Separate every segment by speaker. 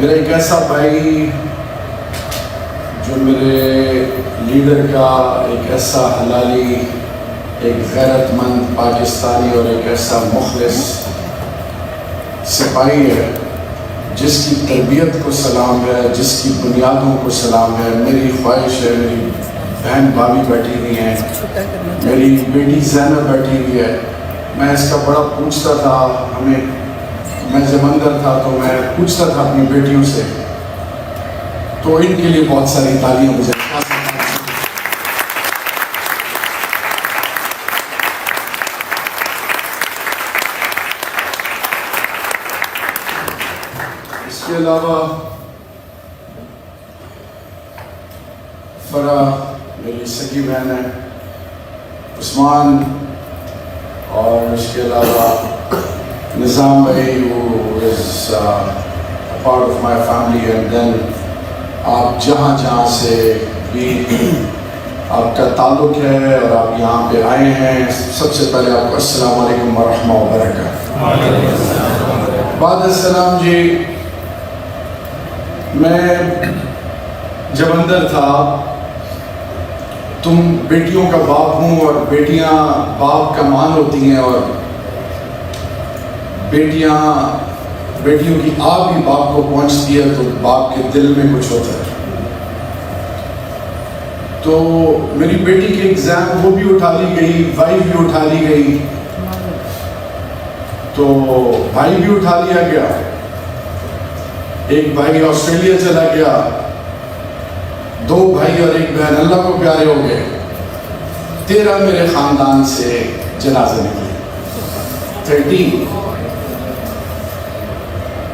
Speaker 1: میرا ایک ایسا بھائی جو میرے لیڈر کا ایک ایسا حلالی، ایک غیرت مند پاکستانی اور ایک ایسا مخلص سپاہی ہے جس کی تربیت کو سلام ہے، جس کی بنیادوں کو سلام ہے۔ میری خواہش ہے، میری بہن بھابھی بیٹھی ہوئی ہیں، میری بیٹی زینب بیٹھی ہوئی ہے، میں اس کا بڑا پوچھتا تھا، میں جب اندر تھا تو میں پوچھتا تھا اپنی بیٹیوں سے، تو ان کے لیے بہت ساری تالیاں مجھے۔ اس کے علاوہ فرح میری سگی بہن ہے، عثمان، اور اس کے علاوہ نظام بھائی وہ is part of my family, and then آپ جہاں جہاں سے بھی آپ کا تعلق ہے اور آپ یہاں پہ آئے ہیں، سب سے پہلے آپ کو السلام علیکم ورحمۃ اللہ وبرکاتہ۔ بعد السلام جی، میں جب اندر تھا، تم بیٹیوں کا باپ ہوں اور بیٹیاں باپ کا مان ہوتی ہیں، اور بیٹیوں کی آگ بھی باپ کو پہنچتی ہے تو باپ کے دل میں کچھ ہوتا ہے۔ تو میری بیٹی کی ایگزام وہ بھی اٹھا لی گئی، وائف بھی اٹھا لی گئی، تو بھائی بھی اٹھا لیا گیا، ایک بھائی آسٹریلیا چلا گیا، 2 بھائی اور 1 بہن اللہ کو پیارے ہو گئے، 13 میرے خاندان سے جنازے نکلے، 13۔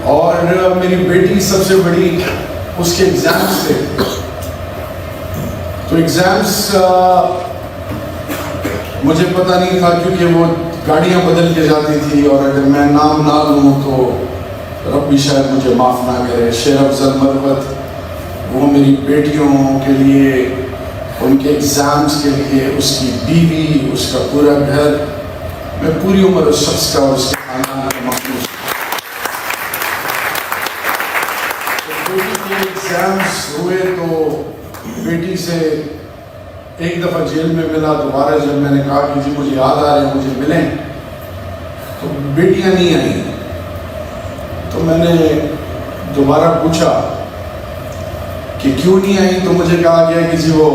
Speaker 1: اور میری بیٹی سب سے بڑی، اس کے ایگزامس تھے، تو ایگزامس مجھے پتہ نہیں تھا کیونکہ وہ گاڑیاں بدل کے جاتی تھی، اور اگر میں نام نہ لوں تو رب بھی شاید مجھے معاف نہ کرے۔ شیر افضل مروت، وہ میری بیٹیوں کے لیے، ان کے ایگزامس کے لیے، اس کی بیوی، اس کا پورا گھر، میں پوری عمر اس شخص کا اور اس کے خاندان کا مخلوق۔ بیٹی کے ایگزامس ہوئے تو بیٹی سے ایک دفعہ جیل میں ملا، دوبارہ جب میں نے کہا کہ جی مجھے یاد آ رہے ہیں مجھے ملیں، تو بیٹیاں نہیں آئیں، تو میں نے دوبارہ پوچھا کہ کیوں نہیں آئی، تو مجھے کہا گیا کہ جی وہ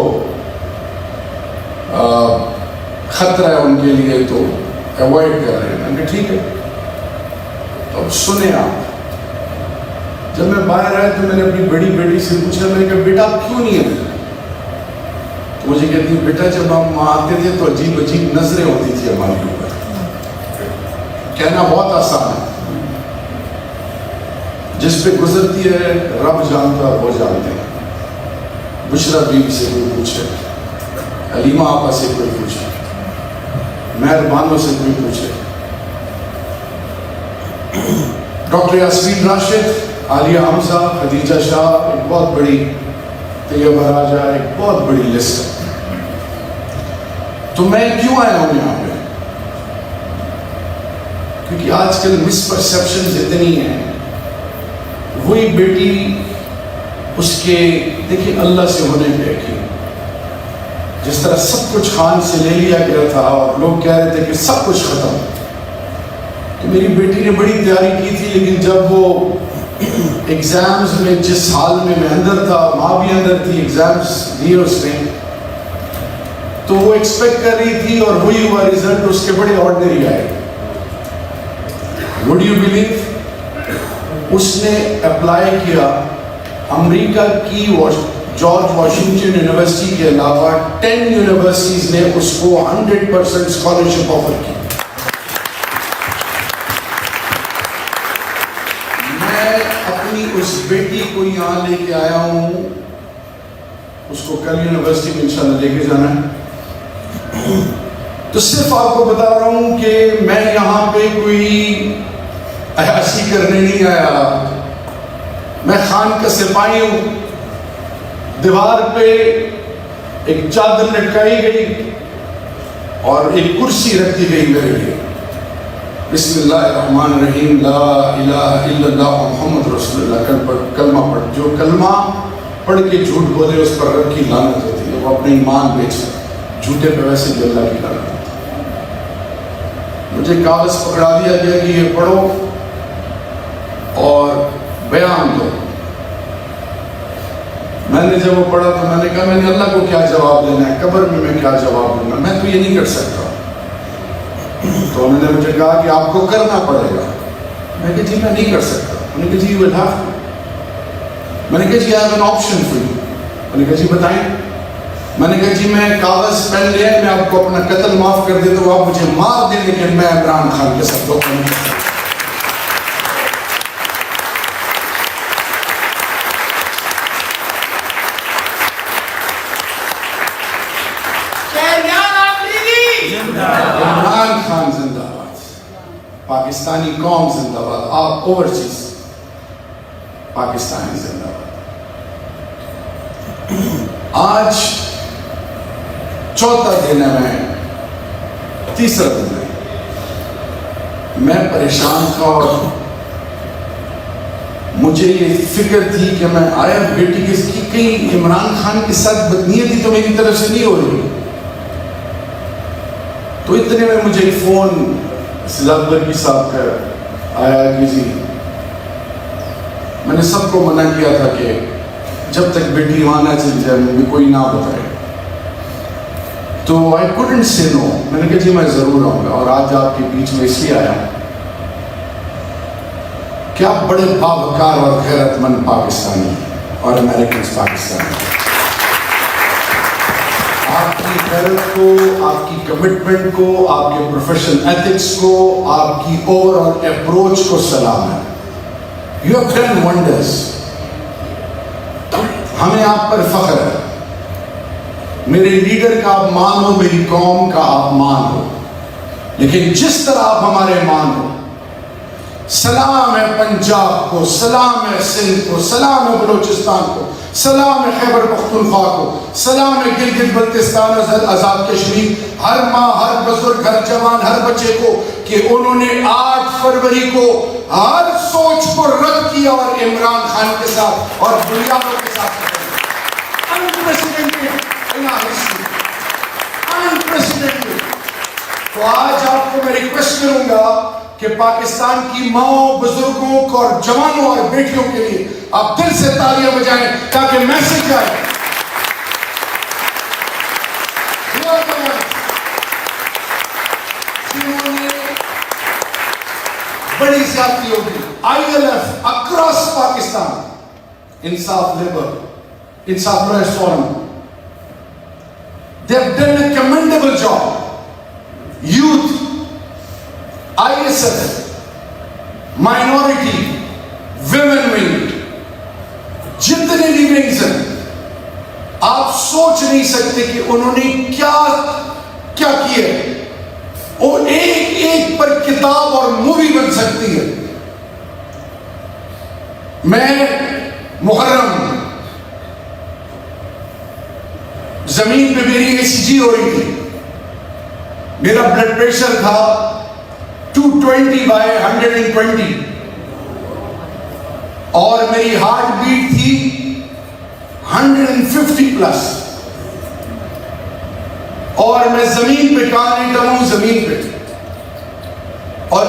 Speaker 1: خطرہ ہے ان کے لیے تو ایوائڈ کر رہے ہیں۔ میں نے کہا ٹھیک ہے، تو اب سنیں آپ۔ جب میں باہر آیا تو میں نے اپنی بڑی بیٹی سے پوچھا، میں نے کہا بیٹا آپ کیوں نہیں آئے؟ تو مجھے کہتی بیٹا جب ہم آتے تھے تو عجیب عجیب نظریں ہوتی تھی ہمارے اوپر۔ کہنا بہت آسان ہے، جس پہ گزرتی ہے رب جانتا وہ جانتے ہیں۔ بشرا بیوی سے کوئی پوچھے، علیمہ آپا سے کوئی پوچھے، مہربانوں سے کوئی پوچھے، ڈاکٹر یاسمین راشد، عالیہ حمزہ، خدیجہ شاہ، ایک بہت بڑی، طیبہ راجہ، ایک بہت بڑی لسٹ ہے۔ تو میں کیوں آیا ہوں یہاں پہ؟ کیونکہ آج کل مس پرسیپشنز اتنی ہیں۔ وہی بیٹی اس کے، دیکھیں اللہ سے ہونے پہ کہ جس طرح سب کچھ خان سے لے لیا گیا تھا اور لوگ کہہ رہے تھے کہ سب کچھ ختم، تو میری بیٹی نے بڑی تیاری کی تھی، لیکن جب وہ ایگزامز میں، جس حال میں میں اندر تھا، ماں بھی اندر تھی، ایگزامز دیے اس نے، تو وہ ایکسپیکٹ کر رہی تھی، اور وہی ہوا ریزلٹ اس کے بڑے آرڈنری آئے۔ وڈ یو بلیو، اس نے اپلائی کیا امریکہ کی جارج واشنگٹن یونیورسٹی کے علاوہ 10 یونیورسٹیز نے اس کو 100% اسکالرشپ آفر کی۔ میں اپنی اس بیٹی کو یہاں لے کے آیا ہوں، اس کو کل یونیورسٹی میں انشاءاللہ لے کے جانا ہے، تو صرف آپ کو بتا رہا ہوں کہ میں یہاں پہ کوئی عیاشی کرنے نہیں آیا، میں خان کا سپاہی ہوں۔ دیوار پہ ایک چادر لٹکائی گئی اور ایک کرسی رکھی گئی میرے لیے۔ بسم اللہ الرحمن الرحیم، لا الہ الا اللہ محمد رسول اللہ، کلمہ پڑھ. جو کلمہ پڑھ کے جھوٹ بولے اس پر رب کی لعنت ہوتی ہے. وہ اپنے ایمان بیچ رہا ہے، جھوٹے پہ ویسے بھی اللہ کی لعنت ہوتی ہے. مجھے کاغذ پکڑا دیا گیا کہ یہ پڑھو اور بیان دو. میں نے جب وہ پڑھا تو میں نے کہا میں نے اللہ کو کیا جواب دینا ہے، قبر میں کیا جواب دوں گا، میں تو یہ نہیں کر سکتا. تو انہوں نے مجھے کہا کہ آپ کو کرنا پڑے گا. میں نے کہا جی میں نہیں کر سکتا. انہوں نے کہا جی یو ول ہیو ٹو. میں نے کہا جی I have an option for you. انہوں نے کہا جی بتائیں. میں نے کہا جی میں کاغذ پین لیا، میں آپ کو اپنا قتل معاف کر دیتا ہوں، آپ مجھے مار دیں لیکن میں عمران خان کے ساتھ دھوکہ نہیں کرتا. عمران خان زندہ باد، پاکستانی قوم زندہ باد، آپ اوورسیز پاکستانی زندہ باد. آج چوتھا دن ہے، میں تیسرا دن ہے، میں پریشان تھا اور مجھے یہ فکر تھی کہ میں آیا بیٹی کس کی کہیں عمران خان کے ساتھ بدنیتی تو میری طرف سے نہیں ہو رہی. تو اتنے میں مجھے ایک فون سجاد برکی صاحب کا آیا کہ جی میں نے سب کو منع کیا تھا کہ جب تک بیٹی وہاں نہ چل جائے مجھے کوئی نہ بتائے. تو I couldn't say no. میں نے کہا جی میں ضرور آؤں گا. اور آج آپ کے بیچ میں اس لیے آیا کہ آپ بڑے باوقار اور غیرت مند پاکستانی اور امریکنز پاکستانی، آپ کی غیرت کو، آپ کی کمٹمنٹ کو، آپ کے پروفیشنل ایتھکس کو، آپ کی اوور آل اپروچ کو سلام ہے. You have done wonders. ہمیں آپ پر فخر ہے. میرے لیڈر کا آپ مان ہو، میری قوم کا آپ مان ہو، لیکن جس طرح آپ ہمارے مان ہو، سلام ہے پنجاب کو، سلام ہے سندھ کو، سلام ہے بلوچستان کو، سلام ہے خیبر پختونخوا کو، سلام ہے گلگت بلتستان اور آزاد کشمیر، ہر ماں، ہر بزرگ، ہر جوان، ہر بچے کو کہ انہوں نے 8 فروری کو ہر سوچ کو رد کیا اور عمران خان کے ساتھ اور بنیادوں کے ساتھ unprecedented. تو آج آپ کو میں ریکویسٹ کروں گا کہ پاکستان کی ماؤں، بزرگوں کو اور جوانوں اور بیٹیوں کے لیے آپ دل سے تالیاں بجائیں تاکہ میسج آئے. جنہوں نے بڑی زیادتی ہوگی ILF اکراس پاکستان، انصاف لیبر، انصاف press forum, they have done a commendable job. Youth, ISF, minority, women wing, جتنے بھی ونگز ہیں، آپ سوچ نہیں سکتے کہ انہوں نے کیا کیا. اور ایک پر کتاب اور مووی بن سکتی ہے. میں محرم زمین پہ میری ECG ہو رہی تھی، میرا بلڈ پریشر تھا 220/120 اور میری ہارٹ بیٹ تھی 150+. اور میں زمین پہ کہاں لیٹا ہوں، زمین پہ. اور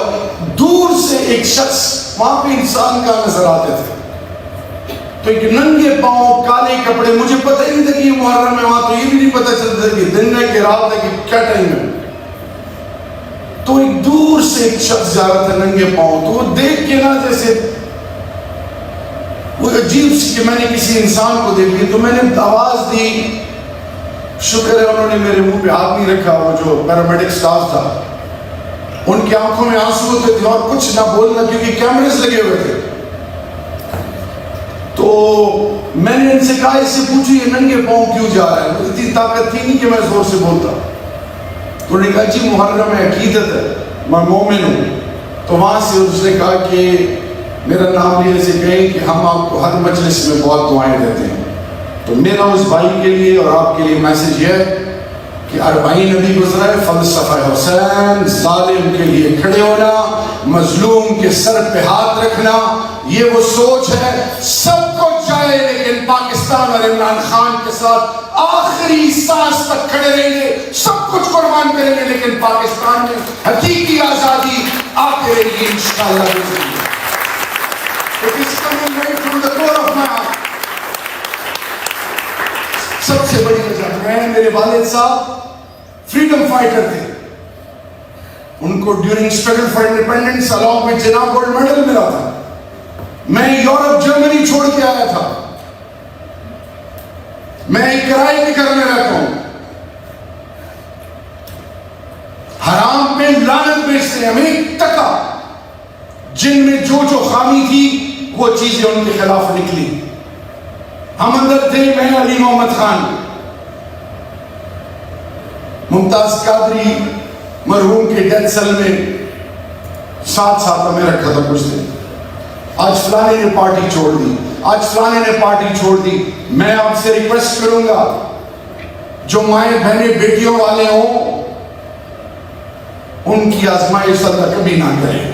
Speaker 1: دور سے ایک شخص، وہاں پہ انسان کا نظر آتے تھے، تو ایک ننگے پاؤں، کالے کپڑے، مجھے پتہ ہی نہیں تھا کہ یہ محرم ہے وہاں، تو یہ بھی نہیں پتہ چلتا کہ دن ہے کہ رات ہے کہ کیا ٹائم ہے. تو ایک دور سے ایک شخص جا رہا تھا ننگے پاؤں، تو وہ دیکھ کے نا جیسے وہ عجیب سی کہ میں نے کسی انسان کو دیکھ لیا. تو میں نے آواز دی، شکر ہے انہوں نے میرے منہ پہ ہاتھ نہیں رکھا. وہ جو پیرامیڈک سٹاف تھا ان کی آنکھوں میں آنسو ہوتے تھے اور کچھ نہ بولنا کیونکہ کیمرز لگے ہوئے تھے. تو میں نے ان سے کہا اس سے پوچھو یہ ننگے پاؤں کیوں جا رہا ہے. اتنی طاقت تھی نہیں کہ میں زور سے بولتا. تو انہوں نے کہا جی محرم ہے، عقیدت ہے، میں مومن ہوں. تو وہاں سے اس نے کہا کہ میرا نام لینے سے کہیں کہ ہم آپ کو ہر مجلس میں بہت دعائیں دیتے ہیں. تو میرا اس بھائی کے لیے اور آپ کے لیے میسج یہ ہے کہ کہ 40 نبی گزرے، فلسفہ حسین، ظالم کے لیے کھڑے ہونا، مظلوم کے سر پہ ہاتھ رکھنا، یہ وہ سوچ ہے. سب کچھ جائے لیکن پاکستان اور عمران خان کے ساتھ آخری سانس تک کھڑے رہیں گے، سب کچھ قربان کریں گے، لیکن پاکستان میں حقیقی آزادی آتے رہے گی انشاءاللہ. It is coming right from the core of my heart. سب سے بڑی وجہ میرے والد صاحب فریڈم فائٹر تھے. ان کو during struggle for independence along with جناب گولڈ میڈل ملا تھا. میں یورپ جرمنی چھوڑ کے آیا تھا. میں ایک کرائے کے گھر میں رہتا ہوں. حرام میں لعنت بیچتے ہیں. ہمیں ایک ٹکا جن میں جو خامی تھی وہ چیزیں ان کے خلاف نکلی. ہم اندر تھے، میں علی محمد خان، ممتاز قادری مرحوم کے ڈیتھ سیل میں ساتھ میں رکھا تھا کچھ دن. آج فلانے نے پارٹی چھوڑ دی، آج فلانے نے پارٹی چھوڑ دی. میں آپ سے ریکویسٹ کروں گا جو مائیں بہنیں بیٹیوں والے ہوں ان کی آزمائش اللہ کبھی نہ کریں.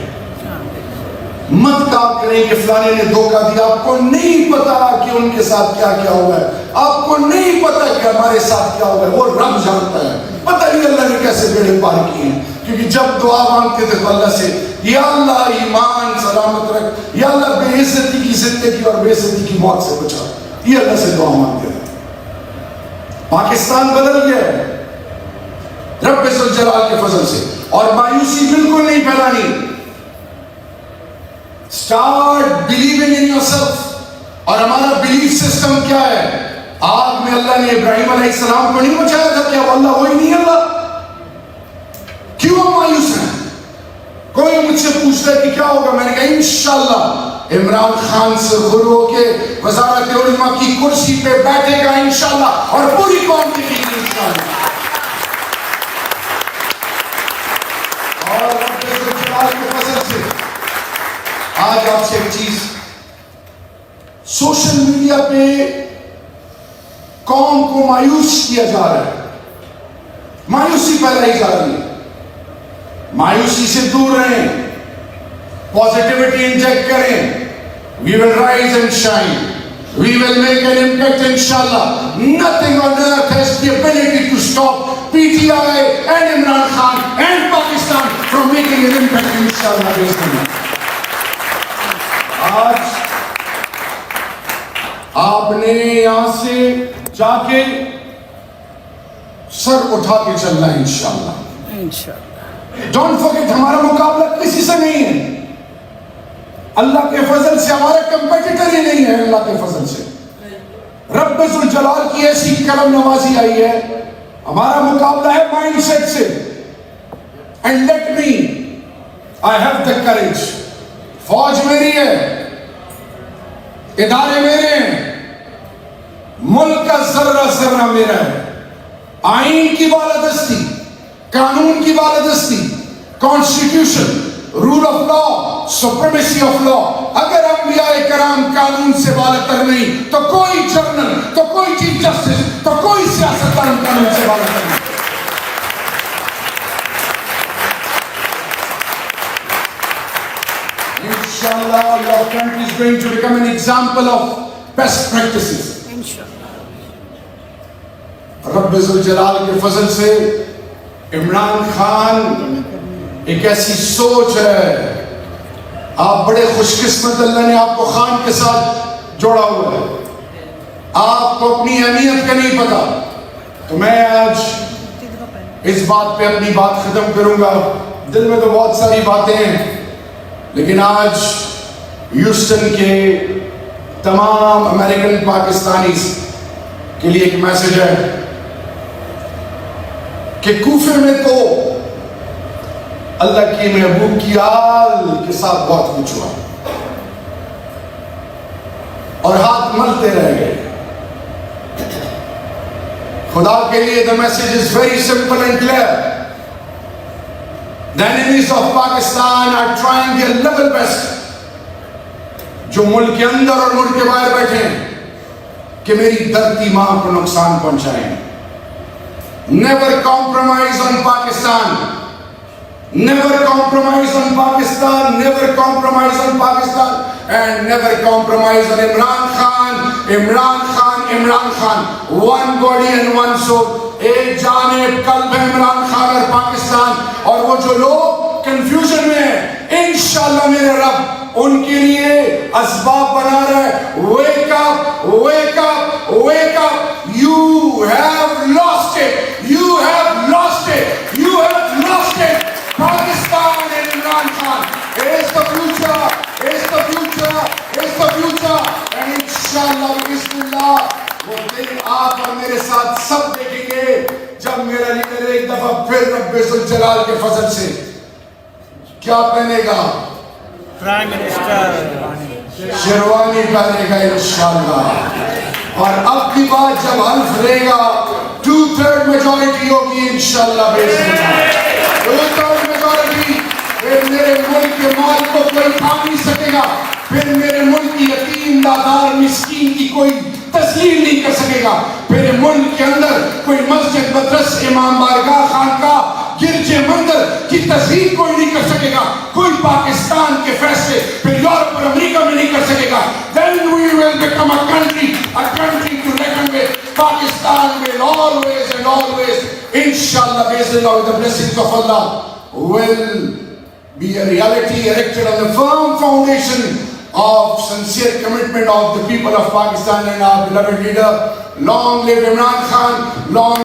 Speaker 1: مت کہا کریں کہ فلانے نے دھوکہ دیا. آپ کو نہیں پتا کہ ان کے ساتھ کیا کیا ہوا ہے. آپ کو نہیں پتا کہ ہمارے ساتھ کیا ہوا ہے. وہ رب جانتا ہے. پتہ نہیں اللہ نے کیسے بیڑے پار کیے ہیں. کیونکہ جب دعا مانگتے تھے تو اللہ سے یا اللہ ایمان سلامت رکھ، یا اللہ بے عزتی کی زندگی اور بے عزتی کی موت سے بچا. یہ اللہ سے دعا مانگتے تھے. پاکستان بدل گیا ہے رب ذوالجلال کے فضل سے. اور مایوسی بالکل نہیں پھیلانی. Start believing in yourself. اور ہمارا بلیف سسٹم کیا ہے؟ آگ میں اللہ نے ابراہیم علیہ السلام کو نہیں بچایا تھا؟ کیا وہ اللہ وہی نہیں اللہ؟ کیوں ہم مایوس ہیں؟ کوئی مجھ سے پوچھتا ہے کہ کیا ہوگا، میں نے کہا انشاءاللہ عمران خان سے غرور ہو کے وزارت علماء کی کرسی پہ بیٹھے گا انشاءاللہ، اور پوری قوم کی انشاءاللہ. اور رب ذوالجلال کے فضل سے آج آپ سے ایک چیز، سوشل میڈیا پہ قوم کو مایوس کیا جا رہا ہے، مایوسی پھیلائی جا رہی ہے. مایوسی سے دور رہیں، پازیٹیوٹی انجیکٹ کریں. We will rise and shine. We will make an impact inshallah. Nothing on earth has the ability to stop PTI and Imran Khan and Pakistan from making an impact inshallah. آج آپ نے یہاں سے جا کے سر اٹھا کے چلنا ہے انشاءاللہ. ڈونٹ فورگیٹ ہمارا مقابلہ کسی سے نہیں ہے. اللہ کے فضل سے ہمارا کمپیٹیٹر ہی نہیں ہے. اللہ کے فضل سے رب ذوالجلال کی ایسی کرم نوازی آئی ہے. ہمارا مقابلہ ہے مائنڈ سیٹ سے. And let me, I have the courage. فوج میری ہے، ادارے میرے ہیں، ملک کا ذرہ ذرہ میرا ہے. آئین کی بالادستی، قانون کی بالادستی، constitution, rule of law, supremacy of law. اگر انبیاء کرام قانون سے بالاتر نہیں تو کوئی جنرل، تو کوئی چیف جسٹس، تو کوئی سیاستدان قانون سے بالاتر نہیں. Inshallah, your country is going to become an example of best practices. رب ذوالجلال کے فضل سے عمران خان ایک ایسی سوچ ہے. آپ بڑے خوش قسمت، اللہ نے آپ کو خان کے ساتھ جوڑا ہوا ہے. آپ کو اپنی اہمیت کا نہیں پتا. تو میں آج اس بات پہ اپنی بات ختم کروں گا. دل میں تو بہت ساری باتیں ہیں، لیکن آج ہیوسٹن کے تمام امریکن پاکستانیز کے لیے ایک میسج ہے کہ کوفے میں تو اللہ کی محبوب کی آل کے ساتھ بہت کچھ ہوا اور ہاتھ ملتے رہ گئے. خدا کے لیے the message is very simple and clear. The enemies of Pakistan are trying their level best. جو ملک کے اندر اور ملک کے باہر بیٹھے ہیں کہ میری دھرتی ماں کو نقصان پہنچائیں. Never compromise on Pakistan. Never compromise on Pakistan. Never compromise on Pakistan. And never compromise on Imran Khan. Imran Khan, Imran Khan. One body and one soul. ایک جانب قلب ہے عمران خان اور پاکستان. اور وہ جو لوگ کنفیوژن میں ہیں, انشاءاللہ میرے رب ان کے لیے اسباب بنا رہے ہیں. Wake up, wake up, wake up. You have lost it. You have lost it. You have lost it. Pakistan and Imran Khan is the future. Is the future. Is the future. And inshallah, bismillah, وہ دن آپ اور میرے ساتھ سب دیکھیں گے جب میرا leader ایک دفعہ پھر رب ذوالجلال کے فضل سے کیا پہنے گا؟
Speaker 2: پرائم منسٹر
Speaker 1: شیروانی پہنے گا انشاءاللہ. اور اب کی بات جب حلف لے گا 2/3 میجورٹی ہوگی انشاءاللہ باذن اللہ. 2/3 میجورٹی. پھر میرے ملک کے مال کو کوئی کھا نہیں سکے گا. پھر میرے ملک کی یتیم دادار مسکین کی کوئی تسلیل نہیں کر سکے گا. میرے ملک کے اندر کوئی مسجد مدرس امام بارگاہ خانقاہ گرجے مندر کی تزہیر کوئی نہیں کر سکے گا. کوئی پاکستان کے فیصلے پھر یورپ اور امریکہ میں نہیں کر سکے گا. Then we will become a country to reckon with. Pakistan will always and always, inshallah, based on the blessings of Allah, will be a reality erected on the firm foundation of sincere commitment of the people of Pakistan and our beloved leader. Long live Imran Khan. Long